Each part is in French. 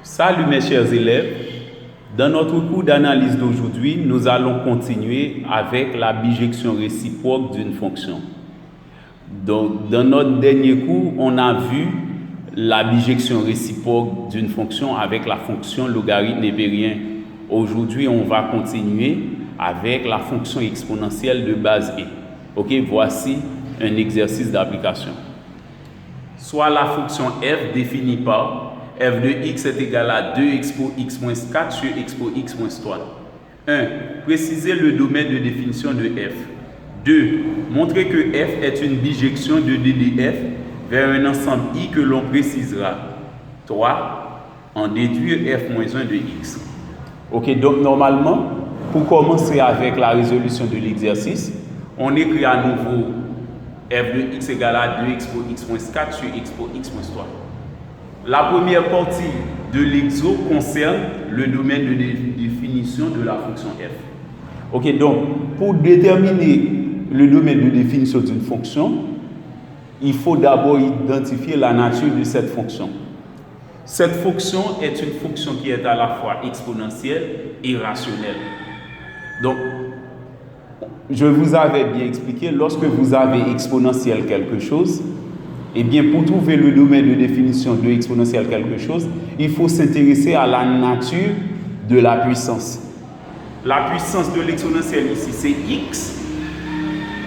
Salut mes chers élèves, dans notre cours d'analyse d'aujourd'hui, nous allons continuer avec la bijection réciproque d'une fonction. Donc, dans notre dernier cours, on a vu la bijection réciproque d'une fonction avec la fonction logarithme népérien. Aujourd'hui, on va continuer avec la fonction exponentielle de base e. Ok, voici un exercice d'application. Soit la fonction f définie par f de x est égal à 2x pour x moins 4 sur x pour x moins 3. 1. Préciser le domaine de définition de f. 2. Montrer que f est une bijection de d de f vers un ensemble i que l'on précisera. 3. En déduire f moins 1 de x. Ok, donc normalement, pour commencer avec la résolution de l'exercice, on écrit à nouveau f de x égale à 2x pour x moins 4 sur x pour x moins 3. La première partie de l'exo concerne le domaine de définition de la fonction f. Ok, donc pour déterminer le domaine de définition d'une fonction, il faut d'abord identifier la nature de cette fonction. Cette fonction est une fonction qui est à la fois exponentielle et rationnelle. Donc, je vous avais bien expliqué, lorsque vous avez exponentielle quelque chose, eh bien, pour trouver le domaine de définition de exponentielle quelque chose, il faut s'intéresser à la nature de la puissance. La puissance de l'exponentielle ici, c'est x.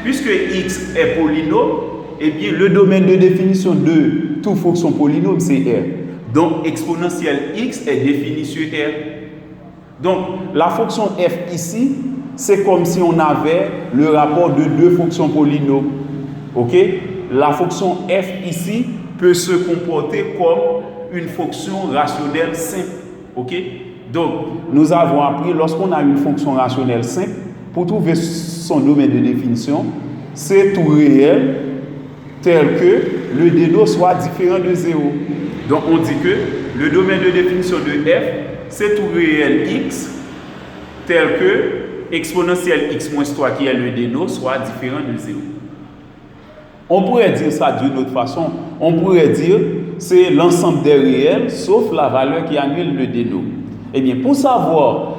Puisque x est polynôme, eh bien, le domaine de définition de toute fonction polynôme, c'est r. Donc, exponentielle x est définie sur r. Donc, la fonction f ici, c'est comme si on avait le rapport de deux fonctions polynômes. Ok? La fonction f ici peut se comporter comme une fonction rationnelle simple. Ok? Donc, nous avons appris, lorsqu'on a une fonction rationnelle simple, pour trouver son domaine de définition, c'est tout réel tel que le déno soit différent de 0. Donc, on dit que le domaine de définition de f, c'est tout réel x tel que exponentielle x moins 3 qui est le déno soit différent de 0. On pourrait dire ça d'une autre façon. On pourrait dire c'est l'ensemble des réels sauf la valeur qui annule le déno. Eh bien, pour savoir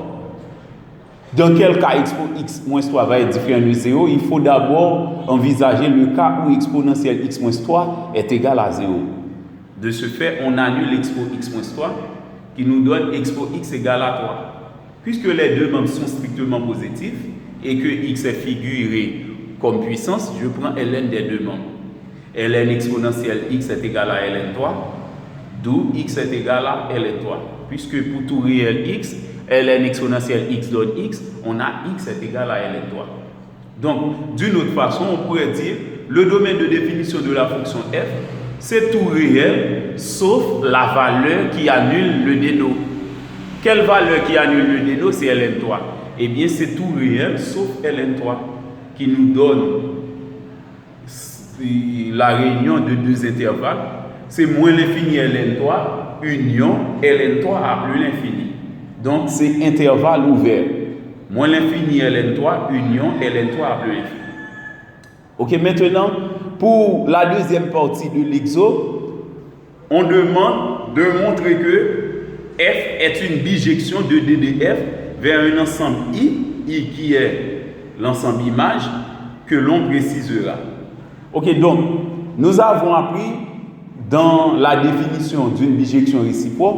dans quel cas x pour x moins 3 va être différent de 0, il faut d'abord envisager le cas où exponentielle x moins 3 est égal à 0. De ce fait, on annule x pour x moins 3 qui nous donne x pour x égale à 3. Puisque les deux membres sont strictement positifs et que x est figuré comme puissance, je prends ln des deux membres. Ln exponentielle x est égal à ln3, d'où x est égal à ln3. Puisque pour tout réel x, ln exponentielle x donne x, on a x est égal à ln3. Donc, d'une autre façon, on pourrait dire le domaine de définition de la fonction f, c'est tout réel, sauf la valeur qui annule le déno. Quelle valeur qui annule le déno? C'est ln3. Eh bien, c'est tout réel, sauf ln3, qui nous donne la réunion de deux intervalles. C'est moins l'infini ln3, union ln3 à plus l'infini. Donc, c'est intervalle ouvert. Moins l'infini ln3, union ln3 à plus l'infini. Ok, maintenant, pour la deuxième partie de l'exo, on demande de montrer que f est une bijection de d de f vers un ensemble i qui est l'ensemble image que l'on précisera. Ok, donc, nous avons appris dans la définition d'une bijection réciproque,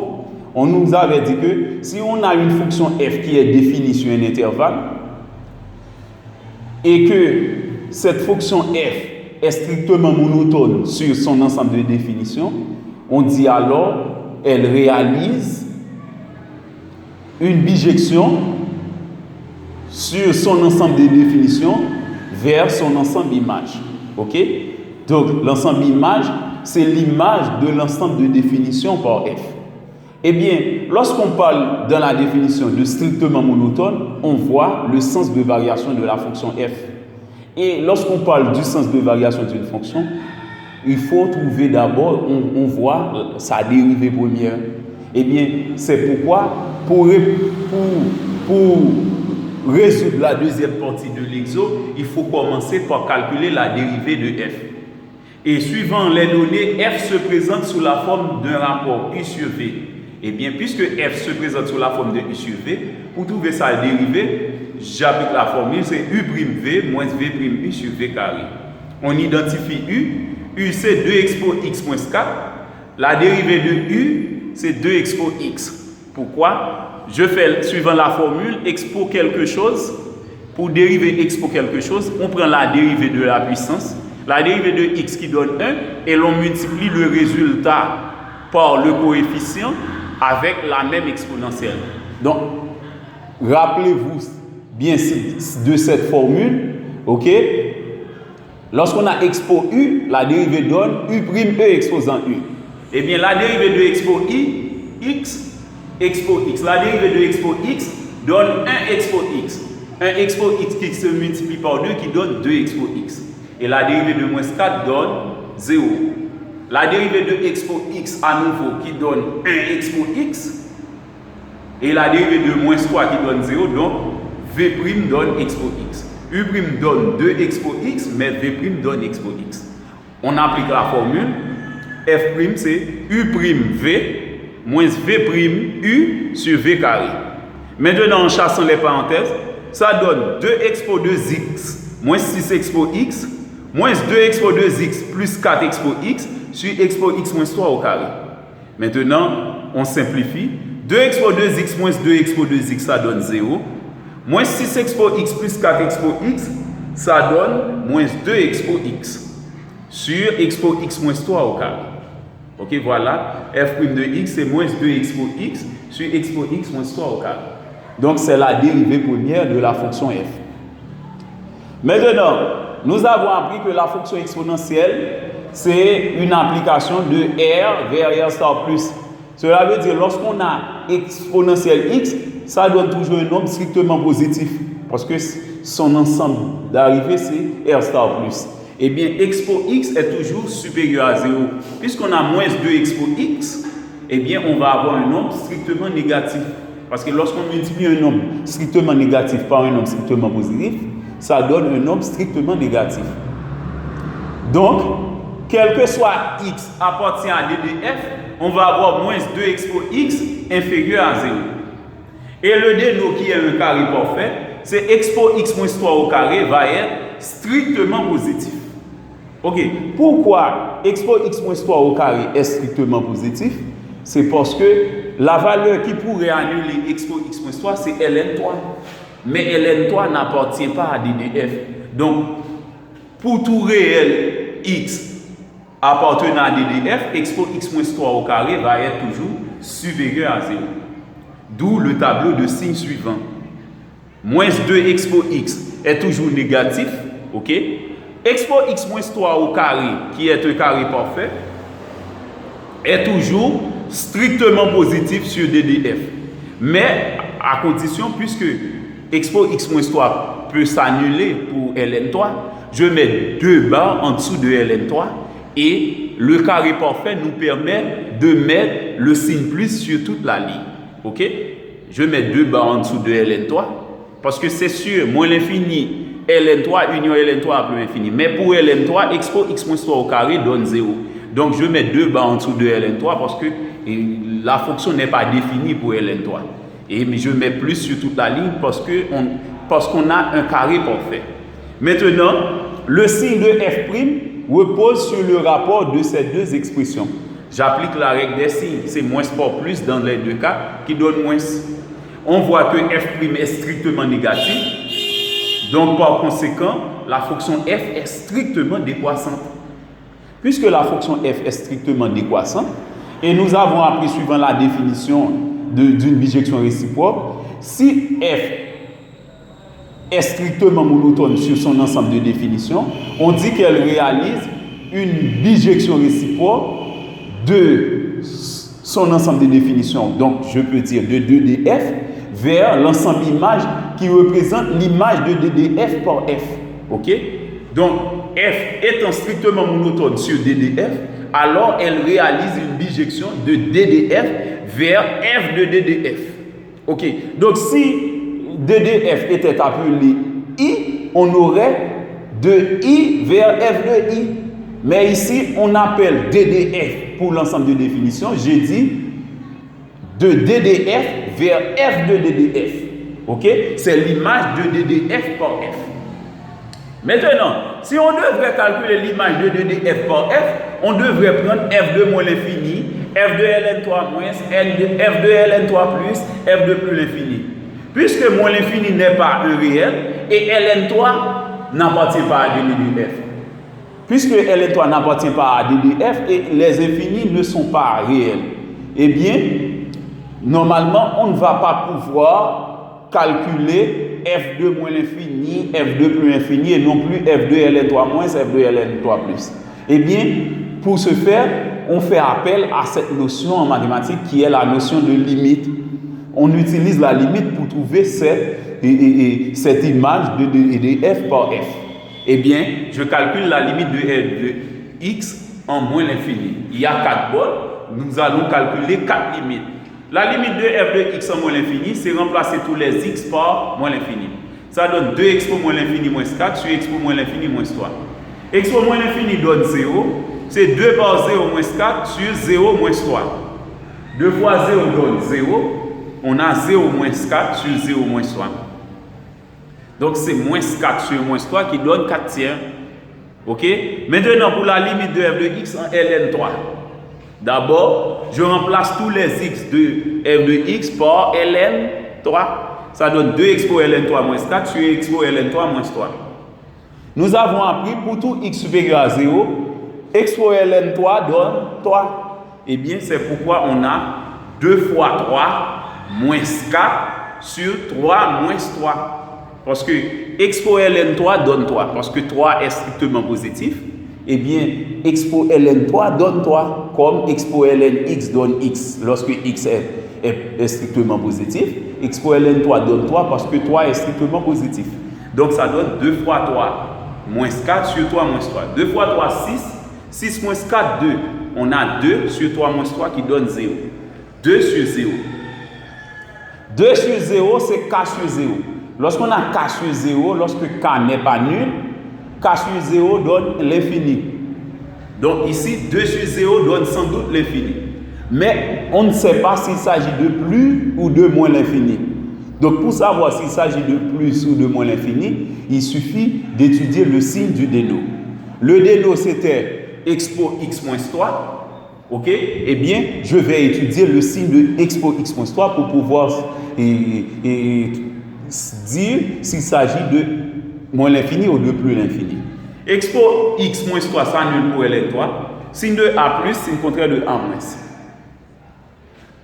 on nous avait dit que si on a une fonction f qui est définie sur un intervalle et que cette fonction f est strictement monotone sur son ensemble de définition, on dit alors elle réalise une bijection sur son ensemble de définitions vers son ensemble image. Ok? Donc, l'ensemble image, c'est l'image de l'ensemble de définitions par f. Eh bien, lorsqu'on parle dans la définition de strictement monotone, on voit le sens de variation de la fonction f. Et lorsqu'on parle du sens de variation d'une fonction, il faut trouver d'abord, on voit sa dérivée première. Eh bien, c'est pourquoi, pour résoudre la deuxième partie de l'exo, il faut commencer par calculer la dérivée de f. Et suivant les données, f se présente sous la forme d'un rapport U sur V. Eh bien, puisque f se présente sous la forme de u sur v, pour trouver sa dérivée, j'applique la formule, c'est u' v moins v' u sur v carré. On identifie u c'est 2x pour x moins 4. La dérivée de u, c'est 2x pour x. Pourquoi? Je fais, suivant la formule, x pour quelque chose. Pour dériver x pour quelque chose, on prend la dérivée de la puissance, la dérivée de x qui donne 1, et l'on multiplie le résultat par le coefficient avec la même exponentielle. Donc, rappelez-vous bien de cette formule, ok? Lorsqu'on a x pour u, la dérivée donne u' e exposant u. Eh bien, la dérivée de x pour x pour x. La dérivée de x pour x donne 1x pour x. 1x pour x qui se multiplie par 2 qui donne 2x pour x. Et la dérivée de moins 4 donne 0. La dérivée de x pour x à nouveau qui donne 1x pour x. Et la dérivée de moins 3 qui donne 0, donc v' donne x pour x. U' donne 2x pour x, mais v' donne x pour x. On applique la formule. F' c'est u'v moins v' u sur v carré. Maintenant, en chassant les parenthèses, ça donne 2x pour 2x moins 6x pour x moins 2x pour 2x plus 4x pour x sur x pour x moins 3 au carré. Maintenant, on simplifie. 2x pour 2x moins 2x pour 2x, ça donne 0. Moins 6x pour x plus 4x pour x, ça donne moins 2x pour x sur x pour x moins 3 au carré. Ok, voilà. F' de x, c'est moins 2x pour x sur x pour x moins 3 au carré. Donc, c'est la dérivée première de la fonction f. Maintenant, nous avons appris que la fonction exponentielle, c'est une application de r vers r star plus. Cela veut dire, lorsqu'on a exponentielle x, ça donne toujours un nombre strictement positif. Parce que son ensemble d'arrivée, c'est r star plus. Eh bien, x pour x est toujours supérieur à 0. Puisqu'on a moins 2x pour x, eh bien, on va avoir un nombre strictement négatif. Parce que lorsqu'on multiplie un nombre strictement négatif par un nombre strictement positif, ça donne un nombre strictement négatif. Donc, quel que soit x appartient à ddf, on va avoir moins 2x pour x inférieur à 0. Et le déno qui est un carré parfait, c'est x pour x moins 3 au carré va être strictement positif. Ok, pourquoi x pour x moins 3 au carré est strictement positif? C'est parce que la valeur qui pourrait annuler x pour x moins 3, c'est ln3. Mais ln3 n'appartient pas à ddf. Donc, pour tout réel x appartenant à ddf, x pour x moins 3 au carré va être toujours supérieur à 0. D'où le tableau de signe suivant. Moins 2x pour x est toujours négatif. Ok? X pour x moins 3 au carré, qui est un carré parfait, est toujours strictement positif sur ddf. Mais à condition, puisque x pour x moins 3 peut s'annuler pour ln3, je mets 2 barres en dessous de ln3 et le carré parfait nous permet de mettre le signe plus sur toute la ligne. Ok? Je mets 2 barres en dessous de ln3 parce que c'est sûr, moins l'infini, ln3 union ln3 à plus l'infini. Mais pour ln3, x pour x moins 3 au carré donne 0. Donc je mets 2 barres en dessous de ln3 parce que la fonction n'est pas définie pour ln3. Et je mets plus sur toute la ligne parce qu'on a un carré parfait. Maintenant, le signe de f' repose sur le rapport de ces deux expressions. J'applique la règle des signes, c'est moins par plus dans les deux cas qui donne moins. On voit que f' est strictement négatif. Donc par conséquent, la fonction f est strictement décroissante. Puisque la fonction f est strictement décroissante, et nous avons appris suivant la définition d'une bijection réciproque, si f est strictement monotone sur son ensemble de définitions, on dit qu'elle réalise une bijection réciproque de son ensemble de définitions. Donc, je peux dire de 2df vers l'ensemble image qui représente l'image de ddf par f. Ok? Donc, f étant strictement monotone sur ddf, alors elle réalise une bijection de ddf vers f de ddf. Ok? Donc, si ddf était appelé i, on aurait de i vers f de i. Mais ici, on appelle ddf pour l'ensemble de définitions. J'ai dit de DDF vers F de DDF. Ok? C'est l'image de DDF par F. Maintenant, si on devrait calculer l'image de DDF par F, on devrait prendre F2 moins l'infini, F de Ln3 moins, F de Ln3 plus, F2 plus l'infini. Puisque moins l'infini n'est pas un réel, et Ln3 n'appartient pas à DDF. Puisque Ln3 n'appartient pas à DDF et les infinis ne sont pas réels, eh bien, normalement, on ne va pas pouvoir calculer F2 moins l'infini, F2 plus l'infini et non plus F2 Ln3 moins, F2 Ln3 plus. Eh bien, pour ce faire, on fait appel à cette notion en mathématiques qui est la notion de limite. On utilise la limite pour trouver cette image de F par F. Eh bien, je calcule la limite de F de x en moins l'infini. Il y a 4 bornes, nous allons calculer 4 limites. La limite de F de x en moins l'infini, c'est remplacer tous les x par moins l'infini. Ça donne 2 expo moins l'infini moins 4 sur expo moins l'infini moins 3. Expo moins l'infini donne 0. C'est 2 par 0 moins 4 sur 0 moins 3. 2 fois 0 donne 0. On a 0 moins 4 sur 0 moins 3. Donc c'est moins 4 sur moins 3 qui donne 4 tiers. Ok? Maintenant pour la limite de f de x en ln3. D'abord, je remplace tous les x de f de x par ln3. Ça donne 2 expo ln3 moins 4 sur expo ln3 moins 3. Nous avons appris pour tout x supérieur à 0, expo ln3 donne 3. Eh bien, c'est pourquoi on a 2 fois 3 moins 4 sur 3 moins 3. Parce que expo ln3 donne 3. Parce que 3 est strictement positif. Eh bien, expo ln3 donne 3. Comme expo lnx donne x lorsque x est strictement positif. Expo ln3 donne 3 parce que 3 est strictement positif. Donc, ça donne 2 fois 3 moins 4 sur 3 moins 3. 2 fois 3, 6. 6 moins 4, 2. On a 2 sur 3 moins 3 qui donne 0. 2 sur 0. 2 sur 0, c'est k sur 0. Lorsqu'on a k sur 0, lorsque k n'est pas nul, k sur 0 donne l'infini. Donc ici, 2 sur 0 donne sans doute l'infini. Mais on ne sait pas s'il s'agit de plus ou de moins l'infini. Donc pour savoir s'il s'agit de plus ou de moins l'infini, il suffit d'étudier le signe du déno. Le déno, c'était expo x moins 3. Ok? Eh bien, je vais étudier le signe de expo x moins 3 pour pouvoir dire s'il s'agit de moins l'infini ou de plus l'infini. Expo x moins 3, ça annule pour ln3. Signe de a plus, signe contraire de a moins.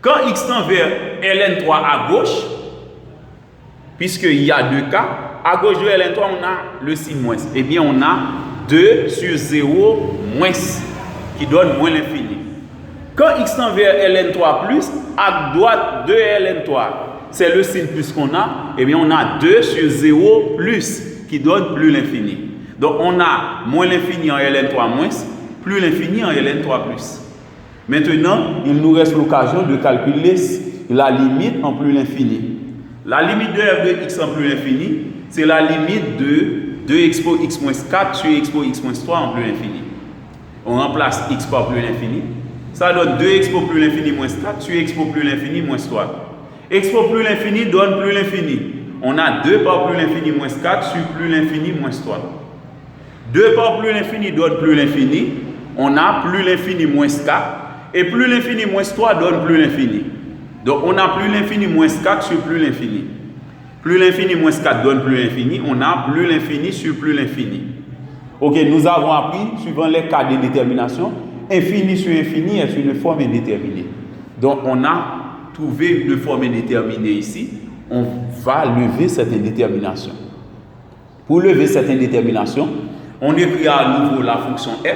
Quand x tend vers ln3 à gauche, puisqu'il y a 2 cas, à gauche de ln3, on a le signe moins. Eh bien, on a 2 sur 0 moins, qui donne moins l'infini. Quand x tend vers ln3 plus, à droite de ln3, c'est le signe plus qu'on a, eh bien on a 2 sur 0 plus, qui donne plus l'infini. Donc on a moins l'infini en ln3 moins, plus l'infini en ln3 plus. Maintenant, il nous reste l'occasion de calculer la limite en plus l'infini. La limite de f de x en plus l'infini, c'est la limite de 2 expo x moins 4 sur expo x moins 3 en plus l'infini. On remplace x par plus l'infini. Ça donne 2 expo plus l'infini moins 4 sur expo plus l'infini moins 3. Expo plus l'infini donne plus l'infini. On a 2 par plus l'infini moins 4 sur plus l'infini moins 3. 2 par plus l'infini donne plus l'infini. On a plus l'infini moins 4. Et plus l'infini moins 3 donne plus l'infini. Donc on a plus l'infini moins 4 sur plus l'infini. Plus l'infini moins 4 donne plus l'infini. On a plus l'infini sur plus l'infini. Ok, nous avons appris, suivant les cas de détermination, infini sur infini est une forme indéterminée. Donc on a trouvé une forme indéterminée ici. On va lever cette indétermination. Pour lever cette indétermination, on écrit à nouveau la fonction f.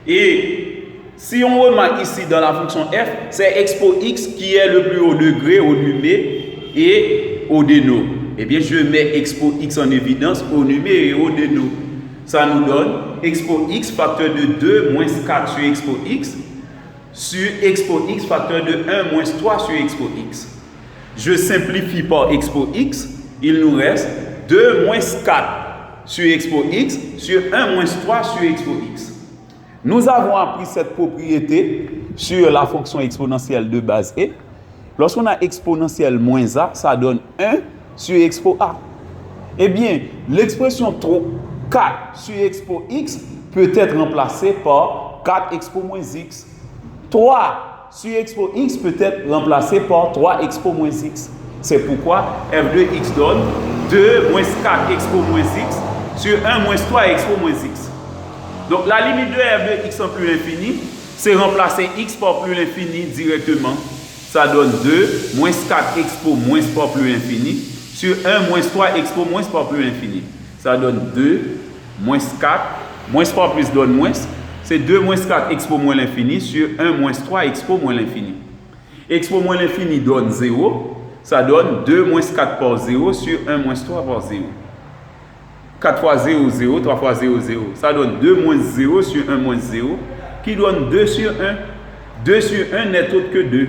Et si on remarque ici dans la fonction f, c'est expo x qui est le plus haut degré au numé et au déno. Eh bien, je mets expo x en évidence au numé et au déno. Ça nous donne expo x facteur de 2 moins 4 sur expo x sur expo x facteur de 1 moins 3 sur expo x. Je simplifie par expo x, il nous reste 2 moins 4 sur expo x sur 1 moins 3 sur expo x. Nous avons appris cette propriété sur la fonction exponentielle de base e. Lorsqu'on a exponentielle moins a, ça donne 1 sur expo a. Eh bien, l'expression 4 sur expo x peut être remplacée par 4 expo moins x. 3 sur expo x peut être remplacé par 3 expo moins x. C'est pourquoi f de x donne 2 moins 4 expo moins x sur 1 moins 3 expo moins x. Donc la limite de f de x en plus l'infini, c'est remplacer x par plus l'infini directement. Ça donne 2 moins 4 expo moins par plus l'infini sur 1 moins 3 expo moins par plus l'infini. Ça donne 2 moins 4, moins par plus donne moins. C'est 2 moins 4 expo moins l'infini sur 1 moins 3 expo moins l'infini. Expo moins l'infini donne 0. Ça donne 2 moins 4 par 0 sur 1 moins 3 par 0. 4 fois 0, 0, 3 fois 0, 0. Ça donne 2 moins 0 sur 1 moins 0, qui donne 2 sur 1. 2 sur 1 n'est autre que 2.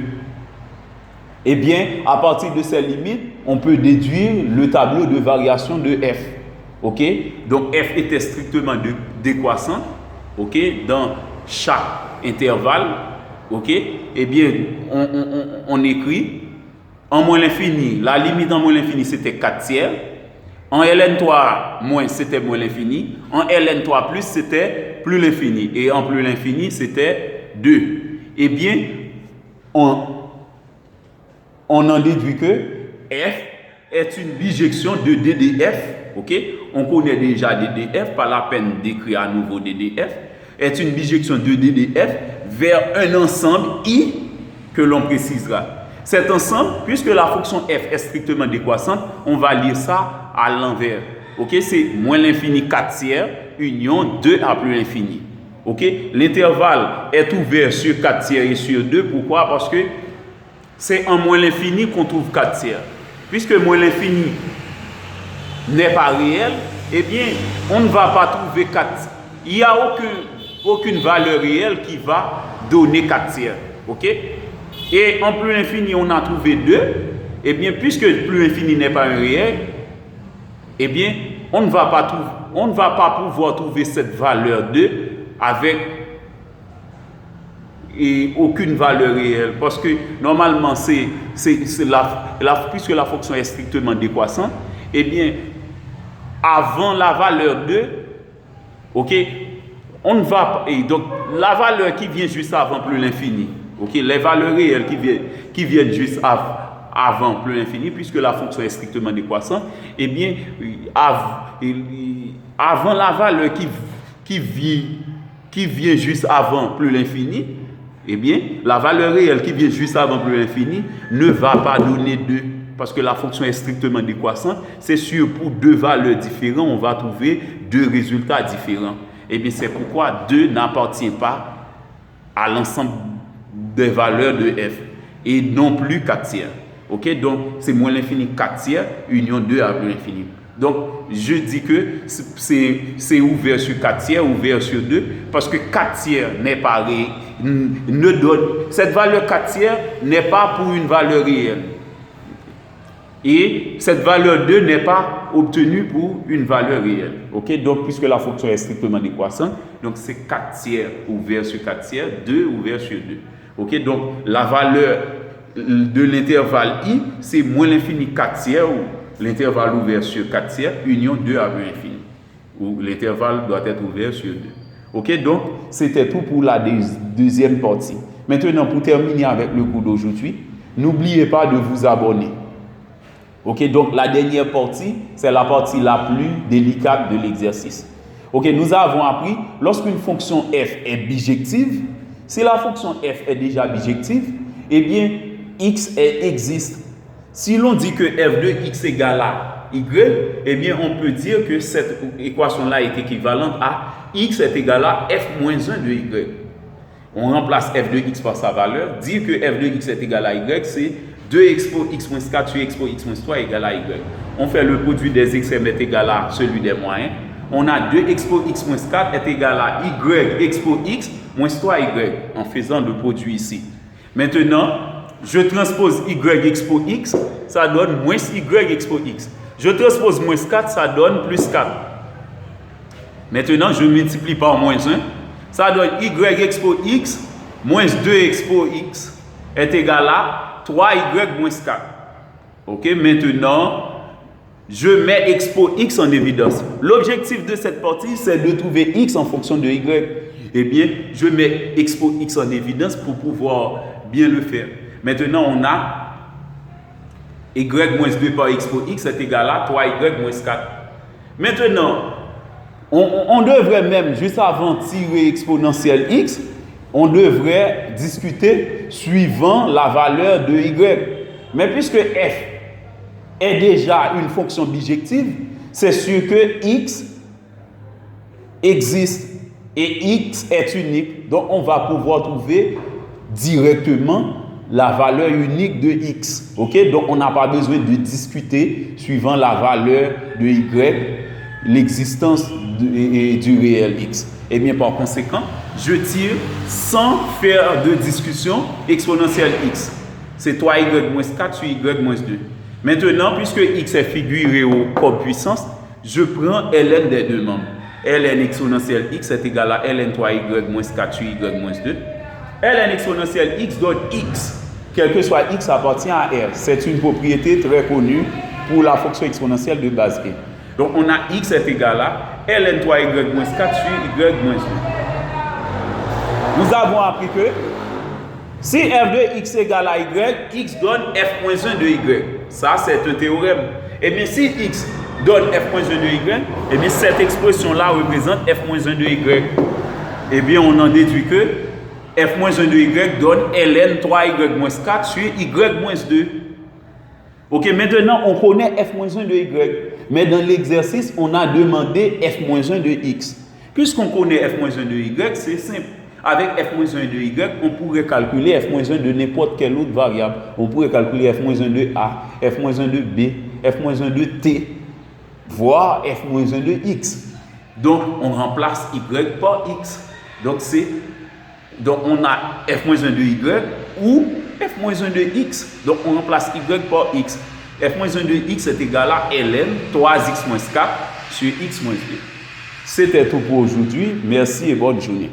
Eh bien, à partir de ces limites, on peut déduire le tableau de variation de f. Ok? Donc, f était strictement décroissant. Ok? Dans chaque intervalle. Ok? Eh bien, on écrit en moins l'infini. La limite en moins l'infini, c'était 4 tiers. En ln3 moins, c'était moins l'infini. En ln3 plus, c'était plus l'infini. Et en plus l'infini, c'était 2. Eh bien, on en déduit que f est une bijection de ddf. Okay? On connaît déjà ddf, pas la peine d'écrire à nouveau ddf. Est une bijection de ddf vers un ensemble i que l'on précisera. Cet ensemble, puisque la fonction f est strictement décroissante, on va lire ça à l'envers. Okay? C'est moins l'infini 4 tiers, union 2 à plus l'infini. Okay? L'intervalle est ouvert sur 4 tiers et sur 2. Pourquoi? Parce que c'est en moins l'infini qu'on trouve 4 tiers. Puisque moins l'infini n'est pas réel, eh bien, on ne va pas trouver 4. Il n'y a aucune valeur réelle qui va donner 4 tiers. Ok? Et en plus l'infini, on a trouvé 2. Eh bien, puisque plus l'infini n'est pas un réel, eh bien, on ne va pas pouvoir trouver cette valeur 2 avec aucune valeur réelle. Parce que normalement, puisque la fonction est strictement décroissante, eh bien, avant la valeur 2, ok, on ne va pas. Donc, la valeur qui vient juste avant plus l'infini, ok, les valeurs réelles qui viennent juste avant plus l'infini, puisque la fonction est strictement décroissante, eh bien, avant la valeur qui vient juste avant plus l'infini, eh bien, la valeur réelle qui vient juste avant plus l'infini ne va pas donner 2. Parce que la fonction est strictement décroissante, c'est sûr, pour deux valeurs différentes, on va trouver deux résultats différents. Et bien, c'est pourquoi 2 n'appartient pas à l'ensemble des valeurs de f, et non plus 4 tiers. Ok? Donc, c'est moins l'infini 4 tiers, union 2 à plus l'infini. Donc, je dis que c'est ouvert sur 4 tiers, ouvert sur 2, parce que 4 tiers n'est pas cette valeur 4 tiers n'est pas pour une valeur réelle. Et cette valeur 2 n'est pas obtenue pour une valeur réelle. Ok? Donc, puisque la fonction est strictement décroissante, donc c'est 4 tiers ouvert sur 4 tiers, 2 ouvert sur 2. Ok? Donc, la valeur de l'intervalle i, c'est moins l'infini 4 tiers, ou l'intervalle ouvert sur 4 tiers, union 2 à l'infini. Où l'intervalle doit être ouvert sur 2. Ok? Donc, c'était tout pour la deuxième partie. Maintenant, pour terminer avec le cours d'aujourd'hui, n'oubliez pas de vous abonner. Ok, donc la dernière partie, c'est la partie la plus délicate de l'exercice. Ok, nous avons appris, lorsqu'une fonction f est bijective, si la fonction f est déjà bijective, eh bien, x existe. Si l'on dit que f de x égale à y, eh bien, on peut dire que cette équation-là est équivalente à x est égal à f moins 1 de y. On remplace f de x par sa valeur. Dire que f de x est égal à y, c'est 2 expo x moins 4 sur expo x moins 3 égale à y. On fait le produit des extrêmes est égal à celui des moyens. On a 2 expo x moins 4 est égal à y expo x moins 3y en faisant le produit ici. Maintenant, je transpose y expo x, ça donne moins y expo x. Je transpose moins 4, ça donne plus 4. Maintenant, je multiplie par moins 1, ça donne y expo x moins 2 expo x est égal à 3y moins 4. Ok, maintenant, je mets expo x en évidence. L'objectif de cette partie, c'est de trouver x en fonction de y. Eh bien, je mets expo x en évidence pour pouvoir bien le faire. Maintenant, on a y moins 2 par expo x est égal à 3y moins 4. Maintenant, on devrait même, juste avant de tirer exponentielle x, on devrait discuter suivant la valeur de y. Mais puisque f est déjà une fonction bijective, c'est sûr que x existe et x est unique. Donc, on va pouvoir trouver directement la valeur unique de x. Okay? Donc, on n'a pas besoin de discuter suivant la valeur de y, l'existence du réel x. Et bien, par conséquent, je tire sans faire de discussion exponentielle x. C'est 3y moins 4 sur y moins 2. Maintenant, puisque x est figuré au corps puissance, je prends ln des deux membres. Ln exponentielle x est égal à ln 3y moins 4 sur y moins 2. Ln exponentielle x donne x. Quel que soit x appartient à R. C'est une propriété très connue pour la fonction exponentielle de base E. Donc, on a x est égal à ln 3y moins 4 sur y moins 2. Nous avons appris que si f de x égale à y, x donne f moins 1 de y. Ça, c'est un théorème. Et bien, si x donne f moins 1 de y, et bien, cette expression-là représente f moins 1 de y. Et bien, on en déduit que f moins 1 de y donne ln 3y moins 4 sur y moins 2. Ok, maintenant, on connaît f moins 1 de y. Mais dans l'exercice, on a demandé f moins 1 de x. Puisqu'on connaît f moins 1 de y, c'est simple. Avec f moins 1 de y, on pourrait calculer f moins 1 de n'importe quelle autre variable. On pourrait calculer f moins 1 de a, f moins 1 de b, f moins 1 de t, voire f moins 1 de x. Donc, on remplace y par x. Donc, on a f moins 1 de y ou f moins 1 de x. Donc, on remplace y par x. F moins 1 de x est égal à ln 3x moins 4 sur x moins 2. C'était tout pour aujourd'hui. Merci et bonne journée.